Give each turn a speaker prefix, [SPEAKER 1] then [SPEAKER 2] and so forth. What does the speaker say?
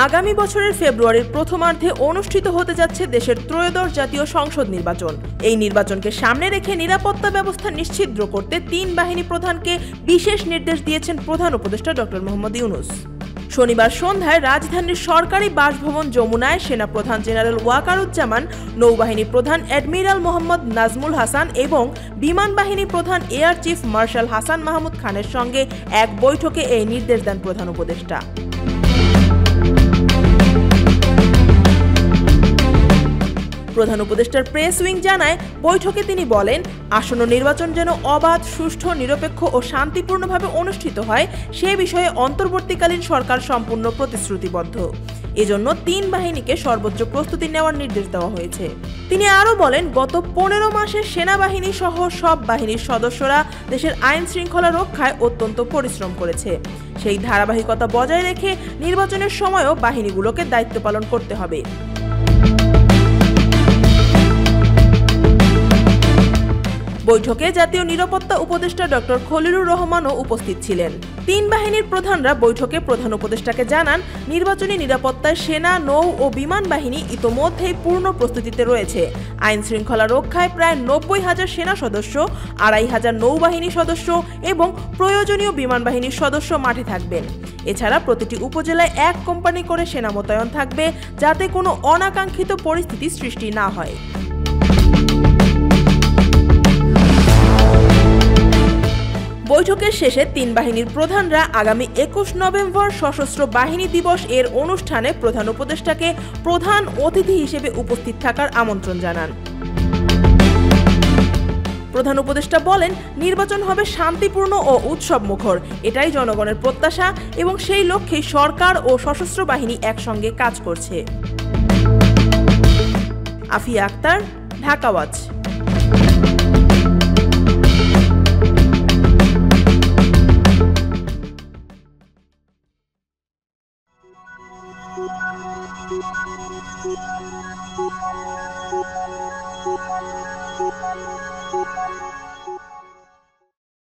[SPEAKER 1] আগামী বছরের ফেব্রুয়ারির প্রথমার্ধে অনুষ্ঠিত হতে যাচ্ছে দেশের ত্রয়োদশ জাতীয় সংসদ নির্বাচন। এই নির্বাচনকে সামনে রেখে নিরাপত্তা ব্যবস্থা নিশ্চিদ্র করতে তিন বাহিনী প্রধানকে বিশেষ নির্দেশ দিয়েছেন প্রধান উপদেষ্টা ডক্টর মোহাম্মদ ইউনূস। শনিবার সন্ধ্যায় রাজধানীর সরকারি বাসভবন যমুনায় সেনাপ্রধান জেনারেল ওয়াকারুজ্জামান, নৌবাহিনী প্রধান অ্যাডমিরাল মোহাম্মদ নাজমুল হাসান এবং বিমান বাহিনী প্রধান air chief marshal Hasan Mahmud খানের সঙ্গে এক বৈঠকে এই নির্দেশ দেন প্রধান উপদেষ্টা। প্রধান উপদেষ্টার প্রেস উইং জানায়, বৈঠকে তিনি বলেন, আসন্ন নির্বাচন যেন অবাধ, সুষ্ঠু, নিরপেক্ষ ও শান্তিপূর্ণভাবে অনুষ্ঠিত হয় সে বিষয়ে অন্তর্বর্তীকালীন সরকার সম্পূর্ণ প্রতিশ্রুতিবদ্ধ। এজন্য তিন বাহিনীকে সর্বোচ্চ প্রস্তুতি নেওয়ার নির্দেশ দেওয়া হয়েছে। তিনি আরও বলেন, গত 15 মাসে সেনাবাহিনী সহ সব বাহিনীর সদস্যরা দেশের আইন শৃঙ্খলা রক্ষায় অত্যন্ত পরিশ্রম করেছে। সেই ধারাবাহিকতা বজায় রেখে নির্বাচনের সময়ও বাহিনীগুলোকে দায়িত্ব পালন করতে হবে। বৈঠকে জাতীয় নিরাপত্তা উপদেষ্টা ডক্টর খলিলুর রহমানও উপস্থিত ছিলেন। তিন বাহিনীর প্রধানরা বৈঠকে প্রধান উপদেষ্টাকে জানান, নির্বাচনী নিরাপত্তায় সেনা, নৌ ও বিমান বাহিনী ইতোমধ্যেই পূর্ণ প্রস্তুতিতে রয়েছে। আইন শৃঙ্খলা রক্ষায় প্রায় 90,000 সেনা সদস্য, 2,500 নৌবাহিনী সদস্য এবং প্রয়োজনীয় বিমান বাহিনীর সদস্য মাঠে থাকবেন। এছাড়া প্রতিটি উপজেলায় এক কোম্পানি করে সেনা মোতায়েন থাকবে, যাতে কোনো অনাকাঙ্ক্ষিত পরিস্থিতি সৃষ্টি না হয়। বৈঠকের শেষে তিন বাহিনীর প্রধানরা আগামী 21 নভেম্বর সশস্ত্র বাহিনী দিবস এর অনুষ্ঠানে প্রধান উপদেষ্টাকে প্রধান অতিথি হিসেবে উপস্থিত থাকার আমন্ত্রণ জানান। প্রধান উপদেষ্টা বলেন, নির্বাচন হবে শান্তিপূর্ণ ও উৎসবমুখর, এটাই জনগণের প্রত্যাশা এবং সেই লক্ষ্যেই সরকার ও সশস্ত্র বাহিনী একসঙ্গে কাজ করছে। Afia Akter, Dhaka watch.
[SPEAKER 2] Thank you.